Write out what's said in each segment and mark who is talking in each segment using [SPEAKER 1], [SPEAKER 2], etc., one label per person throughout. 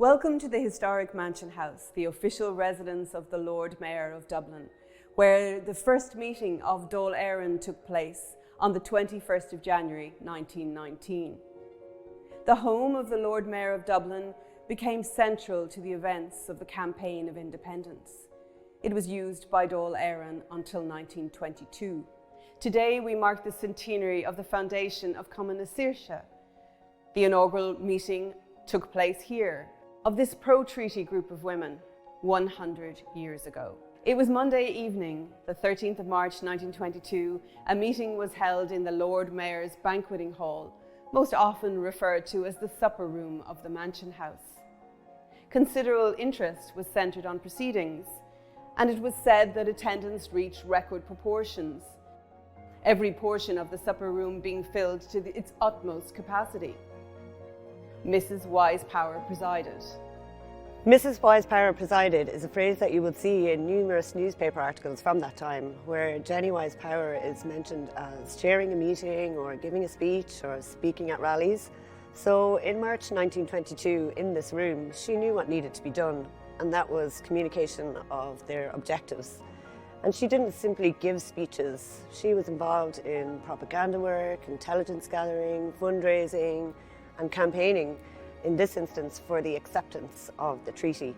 [SPEAKER 1] Welcome to the historic Mansion House, the official residence of the Lord Mayor of Dublin, where the first meeting of Dáil Éireann took place on the 21st of January 1919. The home of the Lord Mayor of Dublin became central to the events of the Campaign of Independence. It was used by Dáil Éireann until 1922. Today we mark the centenary of the foundation of Cumann. The inaugural meeting took place here, of this pro-treaty group of women 100 years ago. It was Monday evening, the 13th of March 1922, a meeting was held in the Lord Mayor's banqueting hall, most often referred to as the supper room of the Mansion House. Considerable interest was centred on proceedings, and it was said that attendance reached record proportions, every portion of the supper room being filled to its utmost capacity. Mrs. Wyse Power presided.
[SPEAKER 2] Mrs. Wyse Power presided is a phrase that you will see in numerous newspaper articles from that time, where Jennie Wyse Power is mentioned as chairing a meeting or giving a speech or speaking at rallies. So in March 1922, in this room, she knew what needed to be done, and that was communication of their objectives. And she didn't simply give speeches. She was involved in propaganda work, intelligence gathering, fundraising, and campaigning, in this instance for the acceptance of the treaty.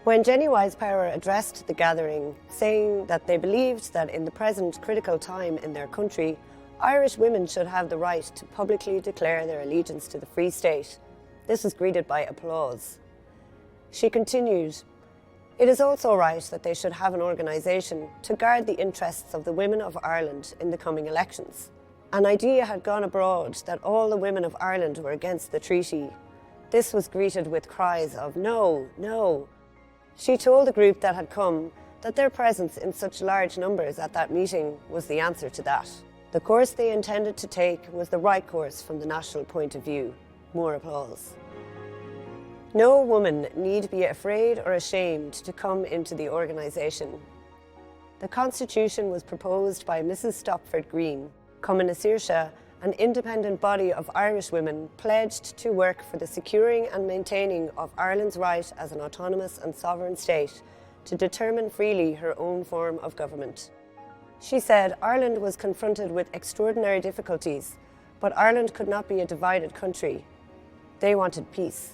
[SPEAKER 2] When Jennie Wyse Power addressed the gathering, saying that they believed that in the present critical time in their country, Irish women should have the right to publicly declare their allegiance to the Free State, this was greeted by applause. She continued, "It is also right that they should have an organisation to guard the interests of the women of Ireland in the coming elections." An idea had gone abroad that all the women of Ireland were against the treaty. This was greeted with cries of "No, no." She told the group that had come that their presence in such large numbers at that meeting was the answer to that. The course they intended to take was the right course from the national point of view. More applause. No woman need be afraid or ashamed to come into the organisation. The constitution was proposed by Mrs. Stopford Green, Cumann, an independent body of Irish women pledged to work for the securing and maintaining of Ireland's right as an autonomous and sovereign state to determine freely her own form of government. She said Ireland was confronted with extraordinary difficulties, but Ireland could not be a divided country. They wanted peace.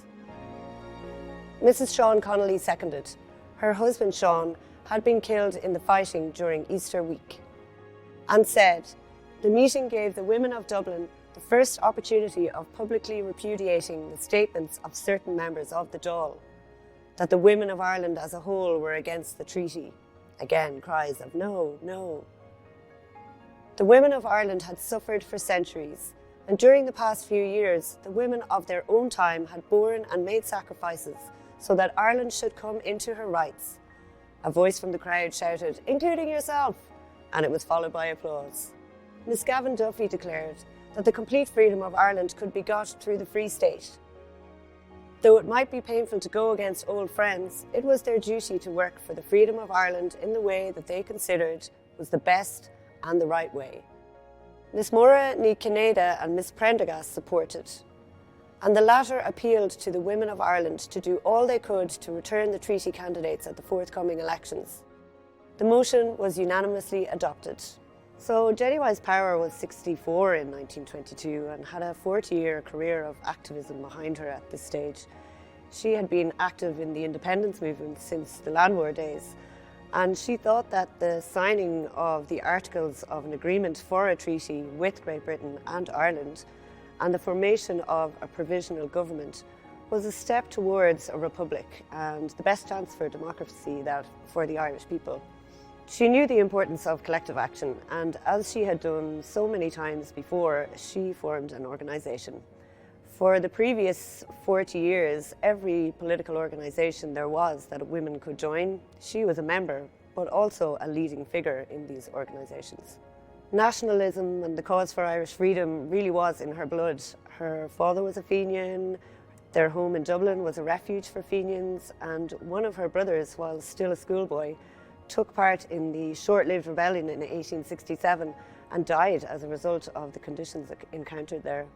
[SPEAKER 2] Mrs. Sean Connolly seconded. Her husband Sean had been killed in the fighting during Easter week, and said, "The meeting gave the women of Dublin the first opportunity of publicly repudiating the statements of certain members of the Dáil, that the women of Ireland as a whole were against the treaty." Again, cries of "No, no." The women of Ireland had suffered for centuries, and during the past few years, the women of their own time had borne and made sacrifices so that Ireland should come into her rights. A voice from the crowd shouted, "Including yourself," and it was followed by applause. Miss Gavin Duffy declared that the complete freedom of Ireland could be got through the Free State. Though it might be painful to go against old friends, it was their duty to work for the freedom of Ireland in the way that they considered was the best and the right way. Miss Mora ní Cinnéide and Miss Prendergast supported, and the latter appealed to the women of Ireland to do all they could to return the treaty candidates at the forthcoming elections. The motion was unanimously adopted. So Jennie Wyse Power was 64 in 1922 and had a 40-year career of activism behind her at this stage. She had been active in the independence movement since the Land War days, and she thought that the signing of the Articles of an Agreement for a treaty with Great Britain and Ireland and the formation of a provisional government was a step towards a republic and the best chance for democracy for the Irish people. She knew the importance of collective action, and as she had done so many times before, she formed an organisation. For the previous 40 years, every political organisation there was that women could join, she was a member, but also a leading figure in these organisations. Nationalism and the cause for Irish freedom really was in her blood. Her father was a Fenian, their home in Dublin was a refuge for Fenians, and one of her brothers, while still a schoolboy, took part in the short-lived rebellion in 1867 and died as a result of the conditions encountered there.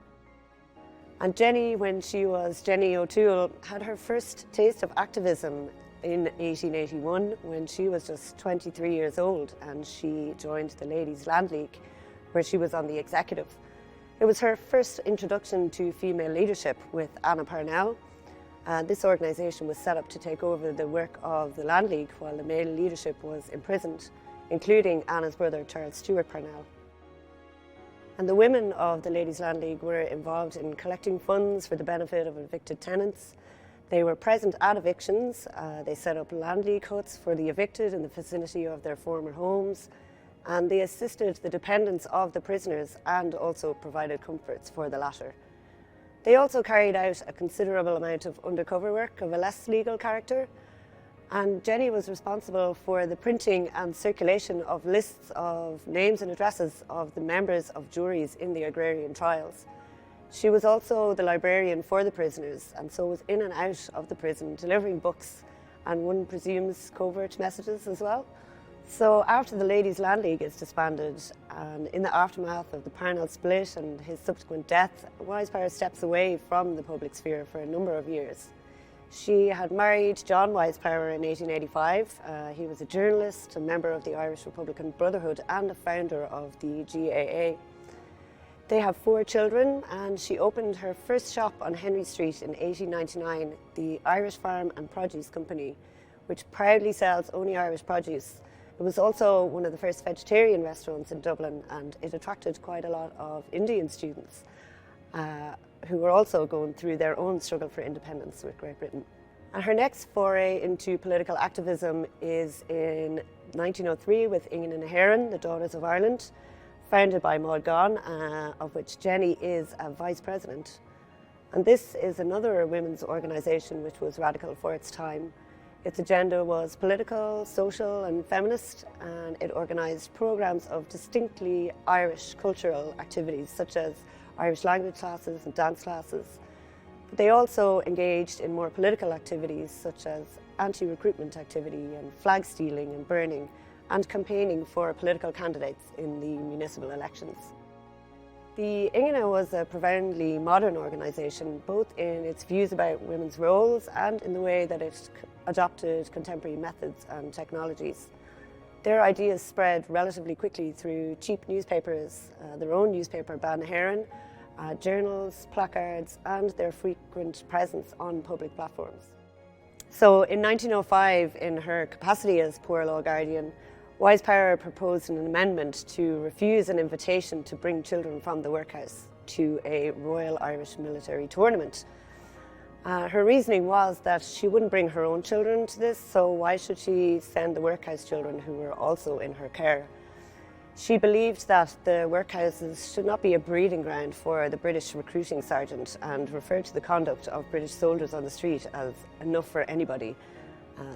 [SPEAKER 2] And Jennie, when she was Jennie O'Toole, had her first taste of activism in 1881 when she was just 23 years old, and she joined the Ladies' Land League, where she was on the executive. It was her first introduction to female leadership with Anna Parnell. This organisation was set up to take over the work of the Land League while the male leadership was imprisoned, including Anna's brother Charles Stewart Parnell. And the women of the Ladies' Land League were involved in collecting funds for the benefit of evicted tenants. They were present at evictions. They set up Land League huts for the evicted in the vicinity of their former homes, and they assisted the dependents of the prisoners and also provided comforts for the latter. They also carried out a considerable amount of undercover work of a less legal character, and Jennie was responsible for the printing and circulation of lists of names and addresses of the members of juries in the agrarian trials. She was also the librarian for the prisoners, and so was in and out of the prison delivering books, and one presumes covert messages as well. So after the Ladies' Land League is disbanded, and in the aftermath of the Parnell split and his subsequent death, Wyse Power steps away from the public sphere for a number of years. She had married John Wyse Power in 1885. He was a journalist, a member of the Irish Republican Brotherhood and a founder of the GAA. They have 4 children, and she opened her first shop on Henry Street in 1899, the Irish Farm and Produce Company, which proudly sells only Irish produce. It was also one of the first vegetarian restaurants in Dublin, and it attracted quite a lot of Indian students who were also going through their own struggle for independence with Great Britain. And her next foray into political activism is in 1903 with Ingan and Heron, the Daughters of Ireland, founded by Maud Gonne, of which Jennie is a vice president. And this is another women's organisation which was radical for its time. Its agenda was political, social and feminist, and it organised programmes of distinctly Irish cultural activities such as Irish language classes and dance classes. But they also engaged in more political activities such as anti-recruitment activity and flag stealing and burning, and campaigning for political candidates in the municipal elections. The Ingana was a profoundly modern organisation, both in its views about women's roles and in the way that it adopted contemporary methods and technologies. Their ideas spread relatively quickly through cheap newspapers, their own newspaper, Ban Heron, journals, placards, and their frequent presence on public platforms. So in 1905, in her capacity as Poor Law Guardian, Wyse Power proposed an amendment to refuse an invitation to bring children from the workhouse to a Royal Irish military tournament. Her reasoning was that she wouldn't bring her own children to this, so why should she send the workhouse children who were also in her care? She believed that the workhouses should not be a breeding ground for the British recruiting sergeant, and referred to the conduct of British soldiers on the street as enough for anybody.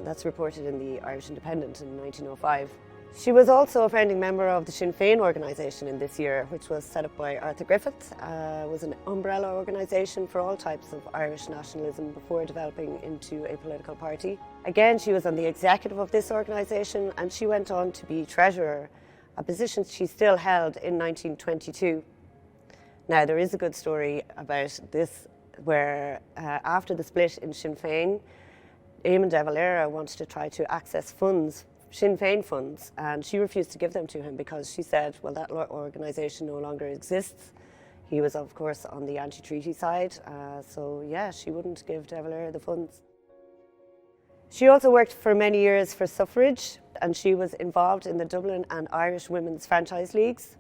[SPEAKER 2] That's reported in the Irish Independent in 1905. She was also a founding member of the Sinn Fein organisation in this year, which was set up by Arthur Griffith. It was an umbrella organisation for all types of Irish nationalism before developing into a political party. Again, she was on the executive of this organisation, and she went on to be treasurer, a position she still held in 1922. Now, there is a good story about this where after the split in Sinn Fein, Eamon de Valera wanted to try to access funds, Sinn Fein funds, and she refused to give them to him because she said, well, that organisation no longer exists. He was, of course, on the anti-treaty side, so yeah, she wouldn't give de Valera the funds. She also worked for many years for Suffrage, and she was involved in the Dublin and Irish Women's Franchise Leagues.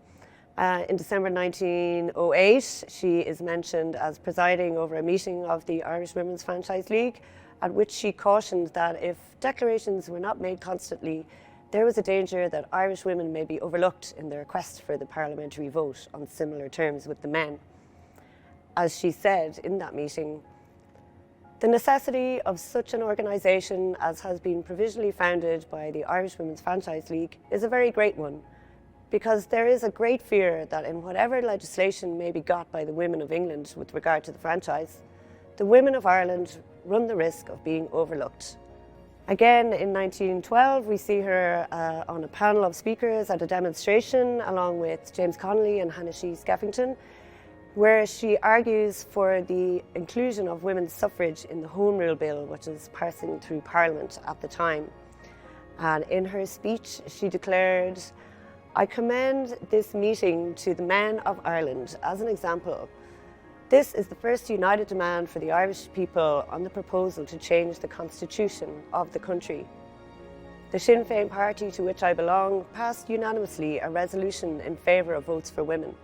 [SPEAKER 2] In December 1908, she is mentioned as presiding over a meeting of the Irish Women's Franchise League, at which she cautioned that if declarations were not made constantly, there was a danger that Irish women may be overlooked in their quest for the parliamentary vote on similar terms with the men. As she said in that meeting, the necessity of such an organisation as has been provisionally founded by the Irish Women's Franchise League is a very great one, because there is a great fear that in whatever legislation may be got by the women of England with regard to the franchise, the women of Ireland run the risk of being overlooked. Again, in 1912, we see her on a panel of speakers at a demonstration along with James Connolly and Hannah Sheehy Skeffington, where she argues for the inclusion of women's suffrage in the Home Rule Bill, which is passing through Parliament at the time. And in her speech, she declared, "I commend this meeting to the men of Ireland as an example. This is the first united demand for the Irish people on the proposal to change the constitution of the country. The Sinn Féin party, to which I belong, passed unanimously a resolution in favour of votes for women.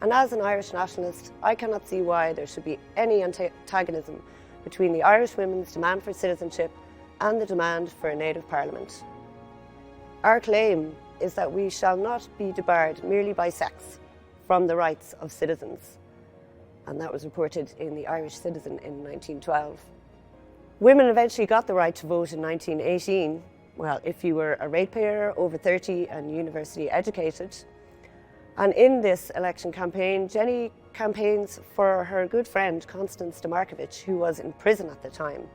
[SPEAKER 2] And as an Irish nationalist, I cannot see why there should be any antagonism between the Irish women's demand for citizenship and the demand for a native parliament. Our claim is that we shall not be debarred merely by sex from the rights of citizens." And that was reported in the Irish Citizen in 1912. Women eventually got the right to vote in 1918, well, if you were a ratepayer, over 30 and university educated. And in this election campaign, Jennie campaigns for her good friend Constance de Markievicz, who was in prison at the time.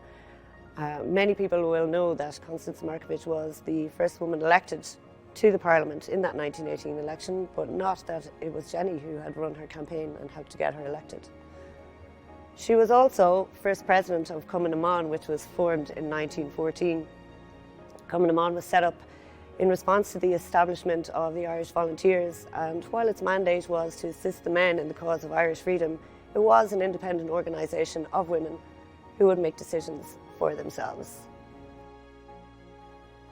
[SPEAKER 2] Many people will know that Constance de Markievicz was the first woman elected to the Parliament in that 1918 election, but not that it was Jennie who had run her campaign and helped to get her elected. She was also first president of Cumann, which was formed in 1914. Cumann was set up in response to the establishment of the Irish Volunteers, and while its mandate was to assist the men in the cause of Irish freedom, it was an independent organisation of women who would make decisions for themselves.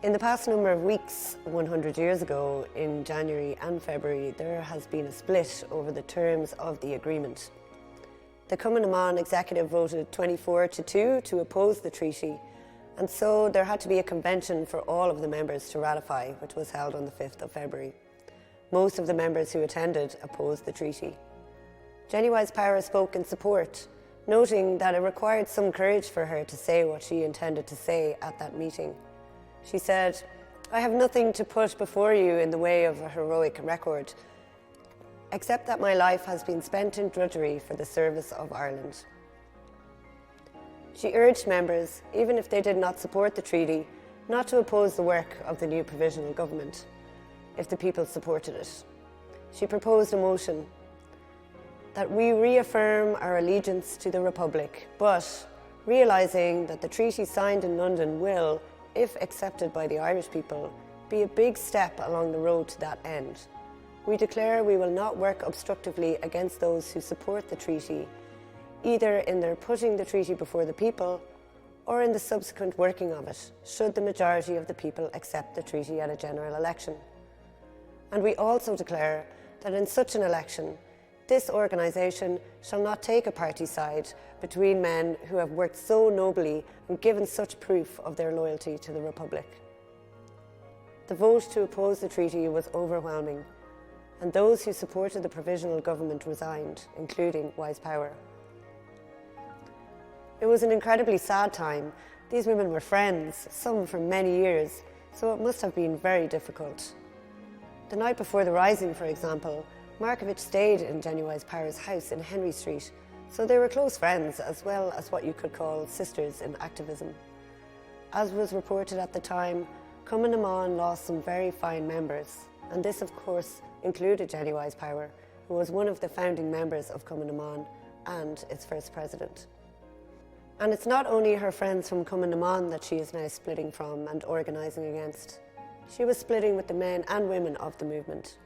[SPEAKER 2] In the past number of weeks, 100 years ago, in January and February, there has been a split over the terms of the agreement. The Cumann executive voted 24-2 to oppose the treaty, and so there had to be a convention for all of the members to ratify, which was held on the 5th of February. Most of the members who attended opposed the treaty. Jennie Wyse Power spoke in support, noting that it required some courage for her to say what she intended to say at that meeting. She said, "I have nothing to put before you in the way of a heroic record, except that my life has been spent in drudgery for the service of Ireland." She urged members, even if they did not support the treaty, not to oppose the work of the new provisional government, if the people supported it. She proposed a motion that we reaffirm our allegiance to the Republic, but realising that the treaty signed in London will, if accepted by the Irish people, be a big step along the road to that end. We declare we will not work obstructively against those who support the treaty, either in their putting the treaty before the people or in the subsequent working of it, should the majority of the people accept the treaty at a general election. And we also declare that in such an election, this organisation shall not take a party side between men who have worked so nobly and given such proof of their loyalty to the Republic. The vote to oppose the treaty was overwhelming, and those who supported the provisional government resigned, including Wyse Power. It was an incredibly sad time. These women were friends, some for many years, so it must have been very difficult. The night before the rising, for example, Markievicz stayed in Jennie Wyse Power's house in Henry Street, so they were close friends as well as what you could call sisters in activism. As was reported at the time, Cumann lost some very fine members, and this of course included Jennie Wyse Power, who was one of the founding members of Cumann and its first president. And it's not only her friends from Cumann that she is now splitting from and organising against. She was splitting with the men and women of the movement.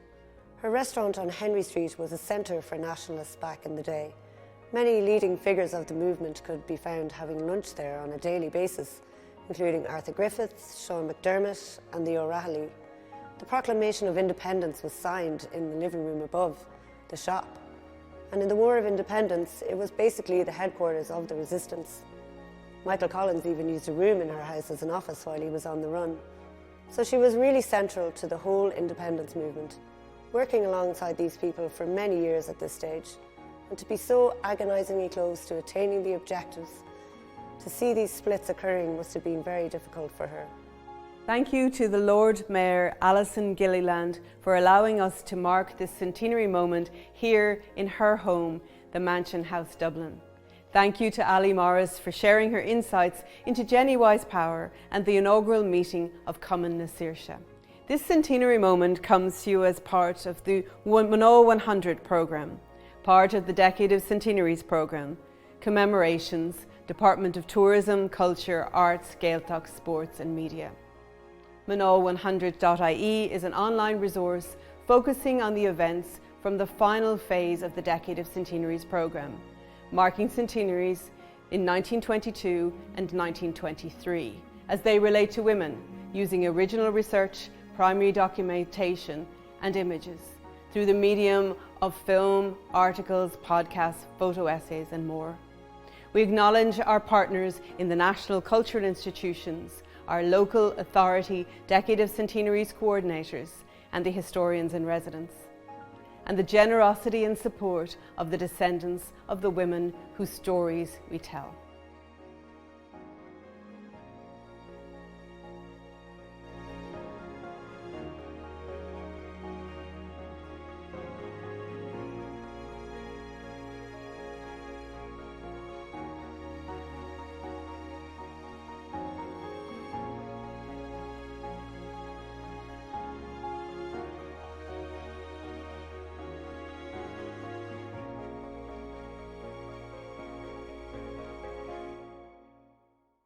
[SPEAKER 2] Her restaurant on Henry Street was a centre for nationalists back in the day. Many leading figures of the movement could be found having lunch there on a daily basis, including Arthur Griffiths, Sean McDermott and the O'Rahilly. The Proclamation of Independence was signed in the living room above the shop. And in the War of Independence, it was basically the headquarters of the resistance. Michael Collins even used a room in her house as an office while he was on the run. So she was really central to the whole independence movement, working alongside these people for many years at this stage. And to be so agonisingly close to attaining the objectives, to see these splits occurring must have been very difficult for her.
[SPEAKER 1] Thank you to the Lord Mayor Alison Gilliland for allowing us to mark this centenary moment here in her home, the Mansion House, Dublin. Thank you to Ali Morris for sharing her insights into Jennie Wyse Power and the inaugural meeting of Cumann na Saoirse. This centenary moment comes to you as part of the Mná 100 programme, part of the Decade of Centenaries programme, commemorations, Department of Tourism, Culture, Arts, Gaeltacht, Sports and Media. Mná100.ie is an online resource focusing on the events from the final phase of the Decade of Centenaries programme, marking centenaries in 1922 and 1923, as they relate to women, using original research, primary documentation and images, through the medium of film, articles, podcasts, photo essays and more. We acknowledge our partners in the national cultural institutions, our local authority Decade of Centenaries coordinators and the historians in residence, and the generosity and support of the descendants of the women whose stories we tell.